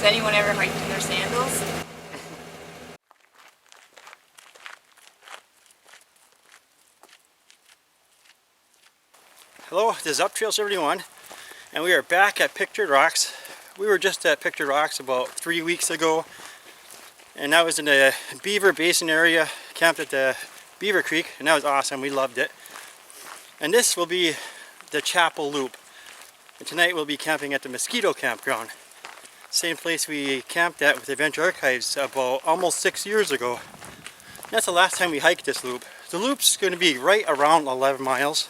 Has anyone ever hiked in their sandals? Hello, this is Up Trail 71 and we are back at Pictured Rocks. We were just at Pictured Rocks about 3 weeks ago, and that was in the Beaver Basin area, camped at the Beaver Creek, and that was awesome. We loved it. And this will be the Chapel Loop. And tonight we'll be camping at the Mosquito campground. Same place we camped at with Adventure Archives about almost 6 years ago. That's the last time we hiked this loop. The loop's going to be right around 11 miles.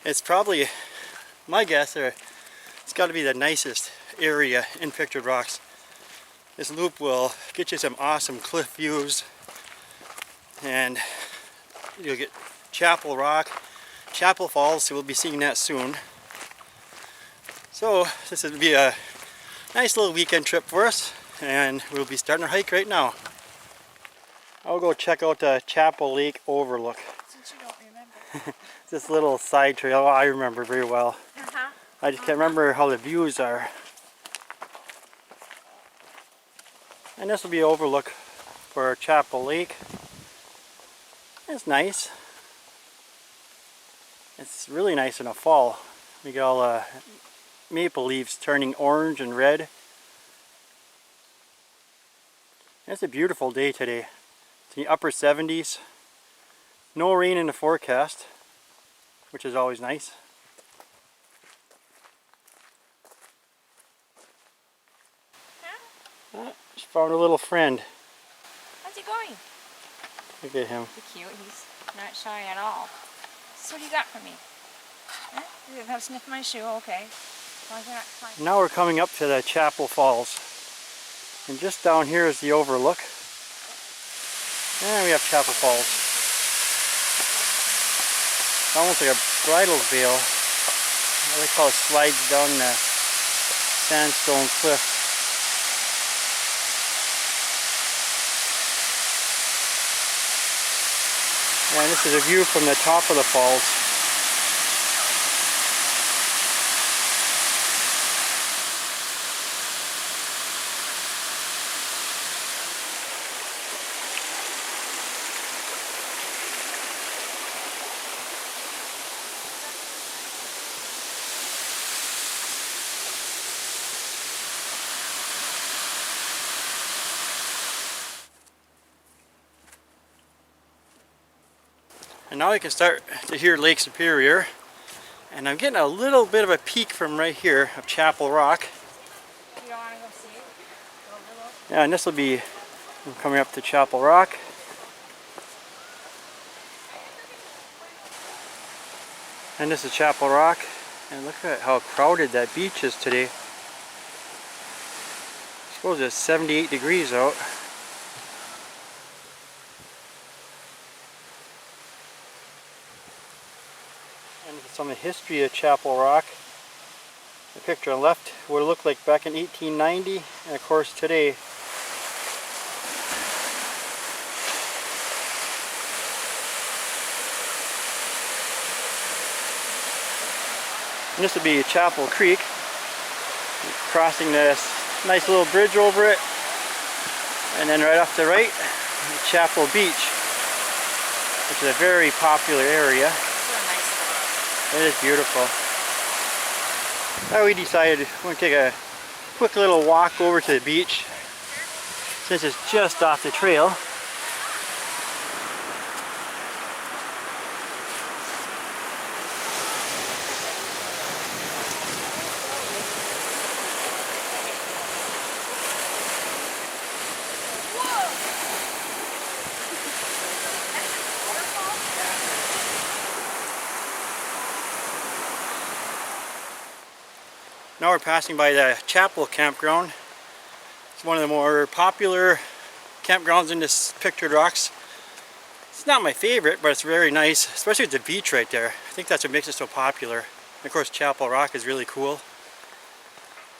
It's probably, my guess, it's got to be the nicest area in Pictured Rocks. This loop will get you some awesome cliff views, and you'll get Chapel Rock, Chapel Falls, so we'll be seeing that soon. So this will be a nice little weekend trip for us, and we'll be starting our hike right now. I'll go check out the Chapel Lake overlook. Since you don't remember. This little side trail, I remember very well. I just can't remember how the views are. And this will be an overlook for Chapel Lake. It's nice. It's really nice in the fall. We get all the maple leaves turning orange and red. It's a beautiful day today. It's in the upper 70s. No rain in the forecast, which is always nice. Just found a little friend. How's he going? Look at him. He's cute. He's not shy at all. So what do you got for me? Huh? You're gonna sniff my shoe? Okay. As long as you're not climbing. Now we're coming up to the Chapel Falls. And just down here is the overlook. And we have Chapel Falls. It's almost like a bridal veil. I like how it slides down the sandstone cliff. And this is a view from the top of the falls. And now we can start to hear Lake Superior, and I'm getting a little bit of a peek from right here of Chapel Rock. You don't want to go see it? Go Yeah, and this will be coming up to Chapel Rock. And this is Chapel Rock, and look at how crowded that beach is today. I suppose it's 78 degrees out. And some of the history of Chapel Rock. The picture on the left what it looked like back in 1890, and of course today. And this would be Chapel Creek. Crossing this nice little bridge over it. And then right off the right, Chapel Beach, which is a very popular area. It is beautiful. Now we decided we're going to take a quick little walk over to the beach, since it's just off the trail. Now we're passing by the Chapel campground. It's one of the more popular campgrounds in this Pictured Rocks. It's not my favorite, but it's very nice, especially with the beach right there. I think that's what makes it so popular. And of course Chapel Rock is really cool.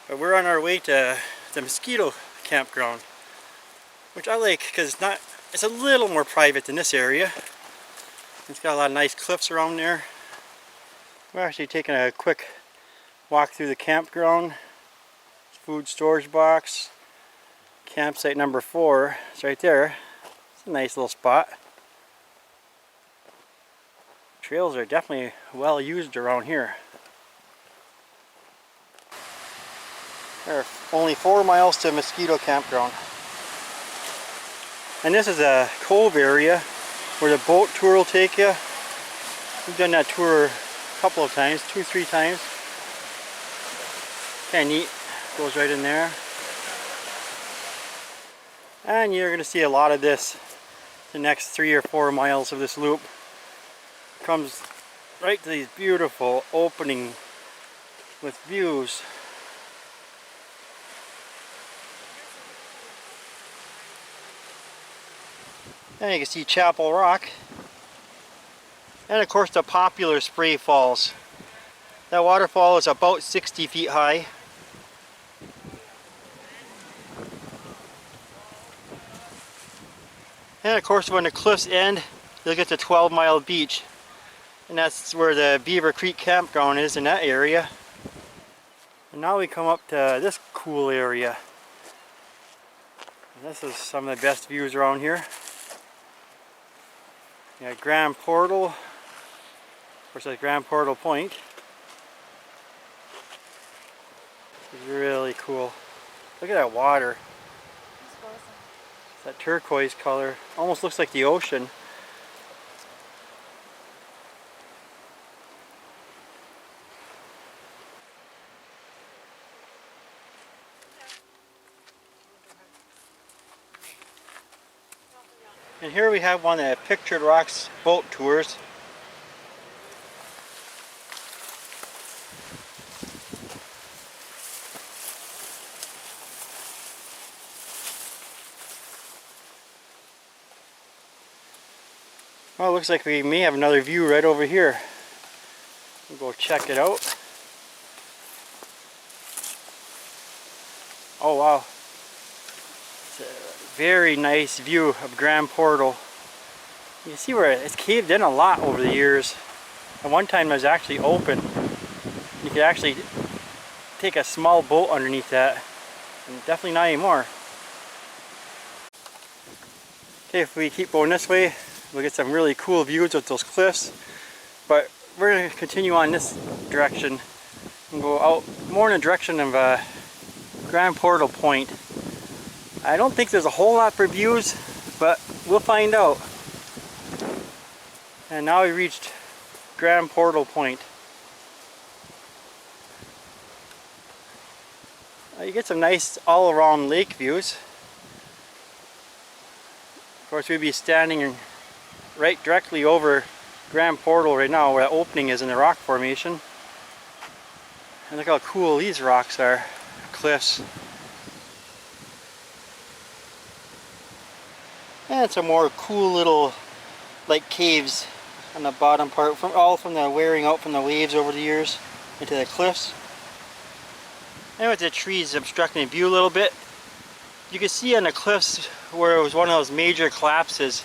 But we're on our way to the Mosquito campground, which I like because it's a little more private than this area. It's got a lot of nice cliffs around there. We're actually taking a quick walk through the campground. food storage box. Campsite number 4. It's right there. It's a nice little spot. Trails are definitely well used around here. There are only 4 miles to Mosquito campground. And this is a cove area where the boat tour will take you. We've done that tour a couple of times, 2-3 times. Kind of neat. Goes right in there. And you're going to see a lot of this the next 3 or 4 miles of this loop. Comes right to these beautiful opening with views. And you can see Chapel Rock. And of course the popular Spray Falls. That waterfall is about 60 feet high. And of course when the cliffs end, you'll get to 12-Mile Beach. And that's where the Beaver Creek campground is in that area. And now we come up to this cool area. And this is some of the best views around here. You got Grand Portal. Of course that's Grand Portal Point. It's really cool. Look at that water. That turquoise color. Almost looks like the ocean. And here we have one of the Pictured Rocks boat tours. Well, it looks like we may have another view right over here. We'll go check it out. Oh wow. It's a very nice view of Grand Portal. You can see where it's caved in a lot over the years. At one time it was actually open. You could actually take a small boat underneath that. And definitely not anymore. Okay, if we keep going this way, we'll get some really cool views of those cliffs. But we're going to continue on this direction and go out more in the direction of Grand Portal Point. I don't think there's a whole lot for views, but we'll find out. And now we reached Grand Portal Point. You get some nice all-around lake views. Of course, we'd be standing right directly over Grand Portal right now, where that opening is in the rock formation. And look how cool these rocks are, cliffs. And some more cool little like caves on the bottom part, all from the wearing out from the waves over the years into the cliffs. And with the trees obstructing the view a little bit, you can see on the cliffs where it was one of those major collapses.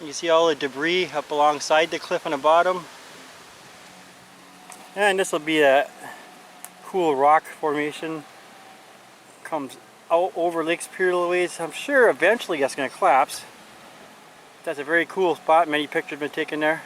You can see all the debris up alongside the cliff on the bottom. And this will be that cool rock formation. Comes out over Lake Superior ways. I'm sure eventually that's going to collapse. That's a very cool spot. Many pictures have been taken there.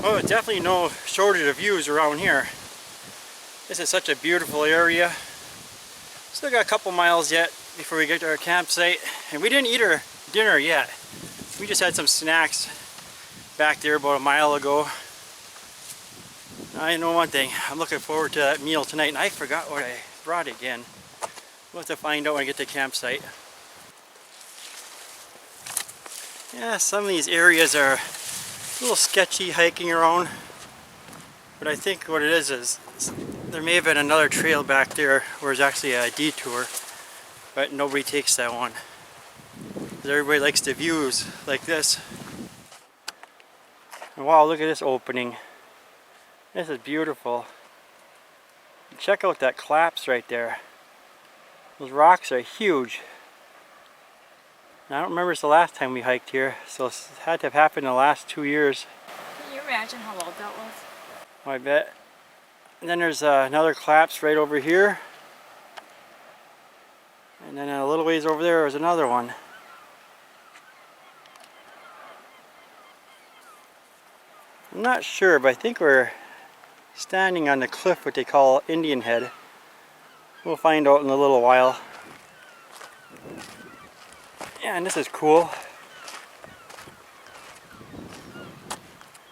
Oh, definitely no shortage of views around here. This is such a beautiful area. Still got a couple miles yet before we get to our campsite. And we didn't eat our dinner yet. We just had some snacks back there about a mile ago. I know one thing, I'm looking forward to that meal tonight, and I forgot what I brought again. We'll have to find out when I get to the campsite. Yeah, some of these areas are a little sketchy hiking around, but I think what it is there may have been another trail back there where it's actually a detour, but nobody takes that one. Because everybody likes the views like this. And wow, look at this opening. This is beautiful. Check out that collapse right there. Those rocks are huge. And I don't remember it's the last time we hiked here, so it had to have happened in the last 2 years. Can you imagine how old that was? I bet. And then there's another collapse right over here. And then a little ways over there is another one. I'm not sure, but I think we're standing on the cliff, what they call Indian Head. We'll find out in a little while. Yeah, and this is cool.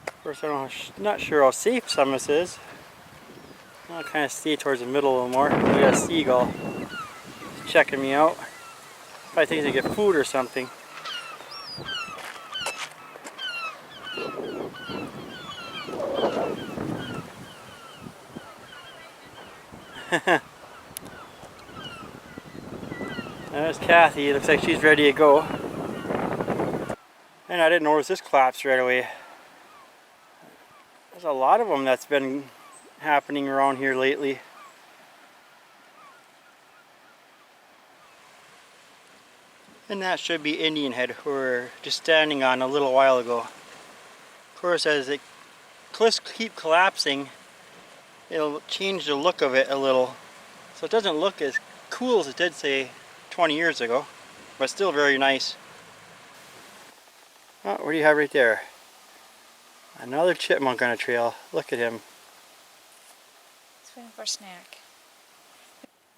Of course, I'm not sure how safe some of this is. I'll kind of stay towards the middle a little more. We got a seagull checking me out. Probably thinks they get food or something. There's Kathy. Looks like she's ready to go. And I didn't notice this collapse right away. There's a lot of them that's been happening around here lately. And that should be Indian Head, who we're just standing on a little while ago. Of course, as the cliffs keep collapsing, it'll change the look of it a little. So it doesn't look as cool as it did, say, 20 years ago, but still very nice. Oh, what do you have right there? Another chipmunk on a trail. Look at him. He's waiting for a snack.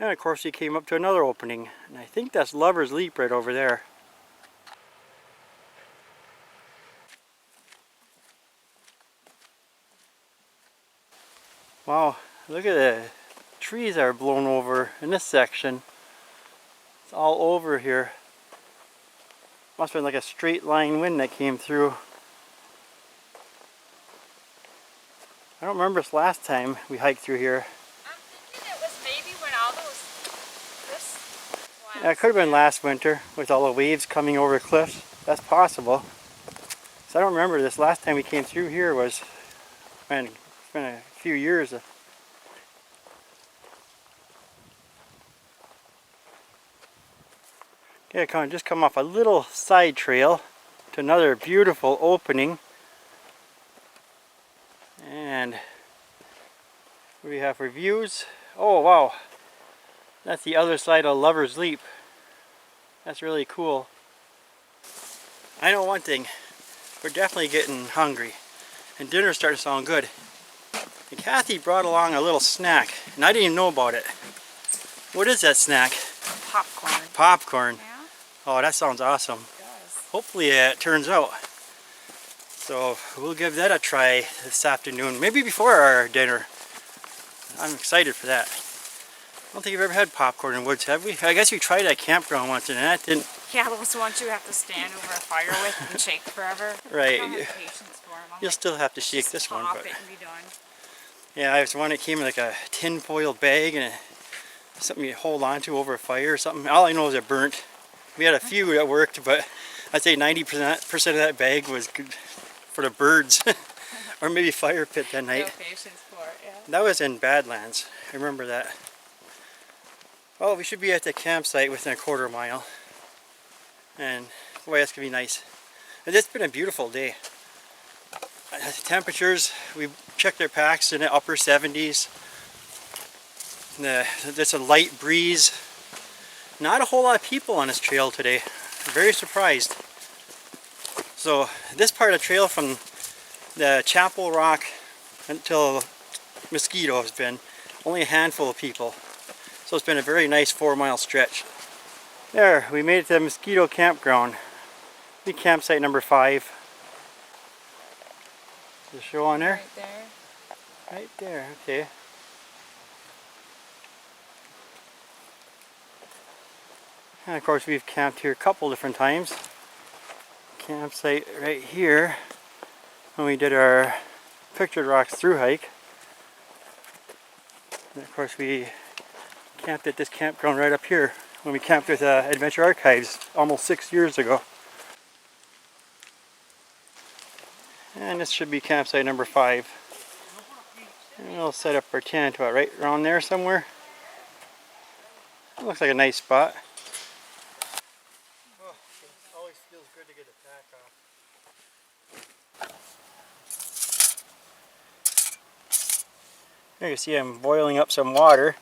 And of course he came up to another opening, and I think that's Lover's Leap right over there. Wow, look at the trees that are blown over in this section. It's all over here. Must have been like a straight line wind that came through. I don't remember this last time we hiked through here. I'm thinking it was maybe when all those Yeah, it could have been last winter with all the waves coming over the cliffs. That's possible. So I don't remember this last time we came through here was, man, it's been a few years. Okay, just come off a little side trail to another beautiful opening. And what do we have for views? Oh wow, that's the other side of Lover's Leap. That's really cool. I know one thing, we're definitely getting hungry and dinner's starting to sound good. And Kathy brought along a little snack and I didn't even know about it. What is that snack? popcorn. Popcorn. Yeah, Oh, that sounds awesome. it does. Hopefully it turns out. So we'll give that a try this afternoon, maybe before our dinner. I'm excited for that. I don't think we've ever had popcorn in woods, have we? I guess we tried at a campground once and that didn't. Yeah, those ones you have to stand over a fire with and shake forever. Right. I don't have patience for them. You'll still have to shake this one, pop but it and be done. yeah, I was one that came in like a tin foil bag and something you hold on to over a fire or something. All I know is it burnt. We had a few that worked, but I'd say 90% of that bag was good for the birds, or maybe fire pit that night. No patience for it, yeah. That was in Badlands. I remember that. Oh, we should be at the campsite within a quarter mile. And boy, that's gonna be nice. And it's been a beautiful day. Temperatures, we checked our packs in the upper 70s. There's a light breeze. Not a whole lot of people on this trail today. I'm very surprised. So this part of the trail from the Chapel Rock until Mosquito has been only a handful of people. So it's been a very nice 4-mile stretch. There, we made it to the Mosquito campground. Be campsite number 5. The show on there? Right there. Right there, okay. And of course we've camped here a couple different times. Campsite right here when we did our Pictured Rocks through hike. And of course we camped at this campground right up here when we camped with Adventure Archives almost 6 years ago. And this should be campsite number 5. And we'll set up our tent right around there somewhere. It looks like a nice spot. Oh, it always feels good to get the pack off. Here you see I'm boiling up some water.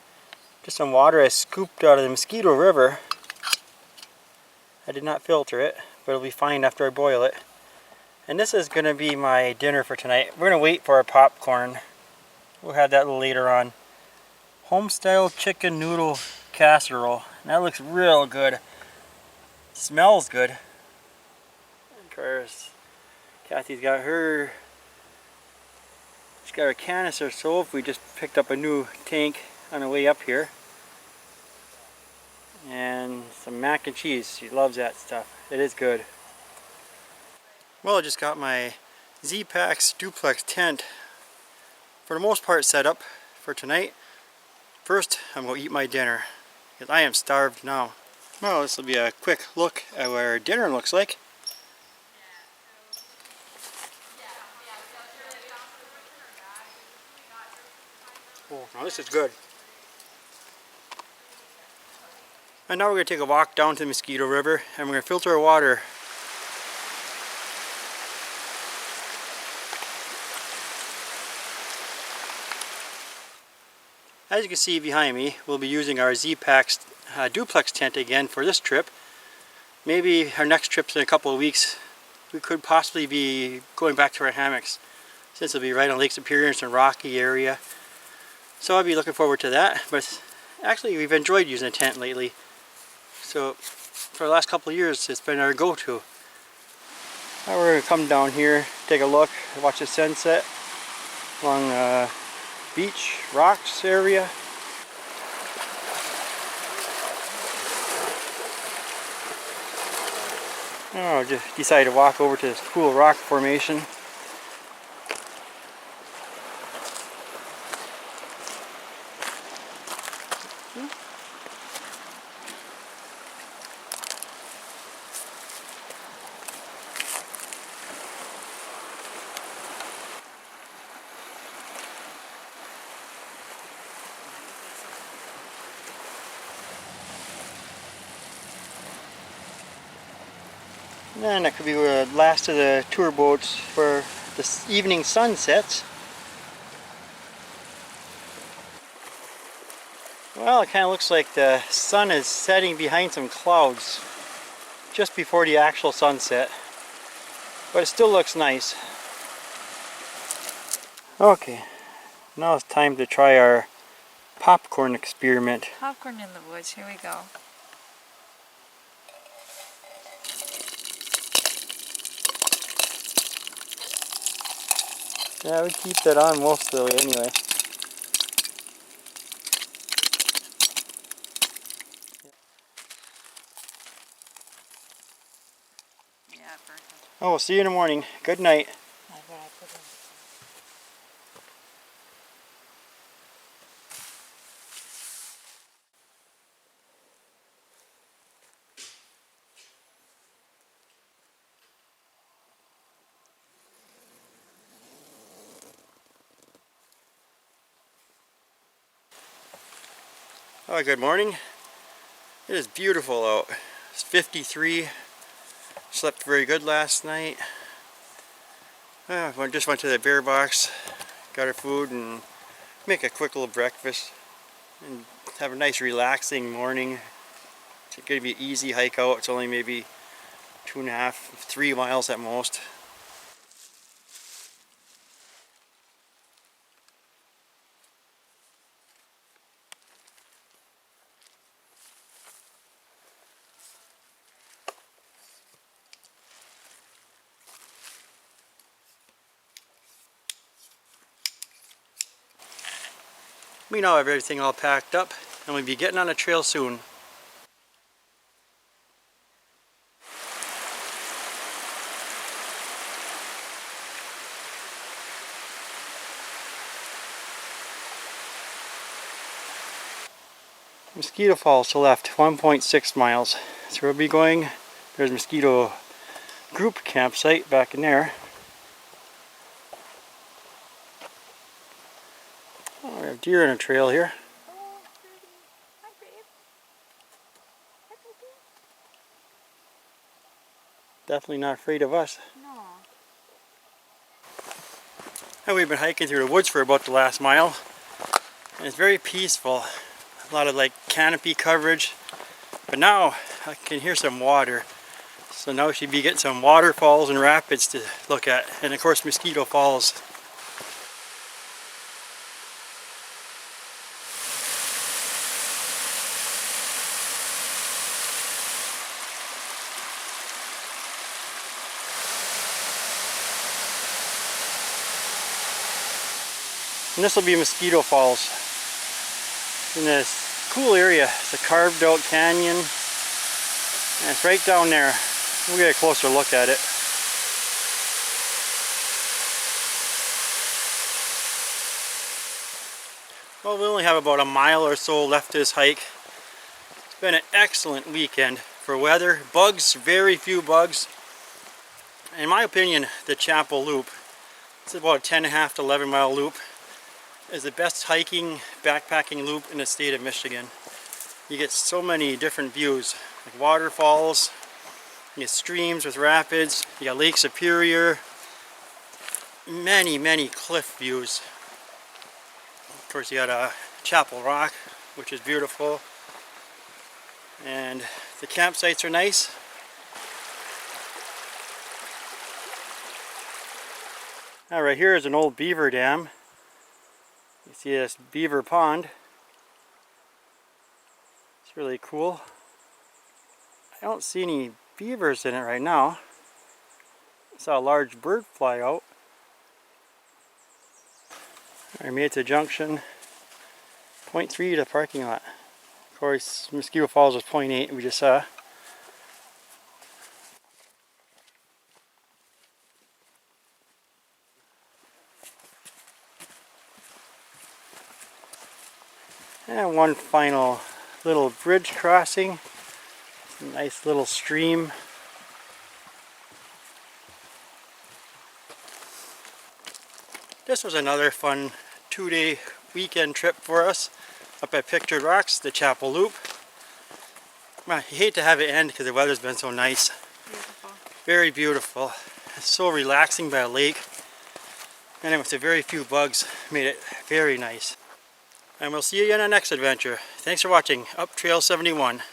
Just some water I scooped out of the Mosquito River. I did not filter it, but it'll be fine after I boil it. And this is going to be my dinner for tonight. We're going to wait for our popcorn. We'll have that a little later on. Homestyle chicken noodle casserole. And that looks real good. Smells good. Of course, Kathy's got her. She's got her canister stove. We just picked up a new tank on the way up here. And some mac and cheese. She loves that stuff. It is good. Well, I just got my Z-Packs duplex tent for the most part set up for tonight. First, I'm going to eat my dinner because I am starved now. Well, this will be a quick look at what our dinner looks like. Oh, now this is good. And now we're going to take a walk down to the Mosquito River and we're going to filter our water. As you can see behind me, we'll be using our Z-Packs duplex tent again for this trip. Maybe our next trip's in a couple of weeks. We could possibly be going back to our hammocks since it'll be right on Lake Superior. It's a rocky area. So I'll be looking forward to that. But actually we've enjoyed using a tent lately. So for the last couple of years it's been our go-to. Now we're going to come down here, take a look, watch the sunset along beach, rocks area. Oh, just decided to walk over to this cool rock formation. And that could be the last of the tour boats for the evening sunsets. Well, it kind of looks like the sun is setting behind some clouds just before the actual sunset. But it still looks nice. Okay, now it's time to try our popcorn experiment. Popcorn in the woods, here we go. Yeah, we keep that on most of the way anyway. Yeah, perfect. Oh, we'll see you in the morning. Good night. Oh, good morning. It is beautiful out. It's 53. Slept very good last night. Just went to the bear box, got our food and make a quick little breakfast and have a nice relaxing morning. It's going to be an easy hike out. It's only maybe 2.5, 3 miles at most. We now have everything all packed up and we'll be getting on the trail soon. Mosquito Falls to left, 1.6 miles. So we'll be going, there's Mosquito group campsite back in there. have deer in a trail here. Oh, pretty. Hi, babe. Hi, baby. Definitely not afraid of us. No. And we've been hiking through the woods for about the last mile. And it's very peaceful. A lot of like canopy coverage. But now I can hear some water. So now we should be getting some waterfalls and rapids to look at. And of course Mosquito Falls. And this will be Mosquito Falls. In this cool area. It's a carved out canyon. And it's right down there. We'll get a closer look at it. Well, we only have about a mile or so left to this hike. It's been an excellent weekend for weather. Bugs, very few bugs. In my opinion, the Chapel Loop, it's about a 10.5 to 11 mile loop, is the best hiking, backpacking loop in the state of Michigan. You get so many different views, like waterfalls, you get streams with rapids, you got Lake Superior, many cliff views. Of course you got a Chapel Rock, which is beautiful, and the campsites are nice. Now right here is an old beaver dam. You see this beaver pond. It's really cool. I don't see any beavers in it right now. I saw a large bird fly out. I made it to junction. 0.3 to the parking lot. Of course, Mosquito Falls was 0.8 we just saw. And one final little bridge crossing. Nice little stream. This was another fun 2-day weekend trip for us up at Pictured Rocks, the Chapel Loop. I hate to have it end because the weather's been so nice. Beautiful. Very beautiful. It's so relaxing by a lake. And with the very few bugs, made it very nice. And we'll see you in our next adventure. Thanks for watching Up Trail 71.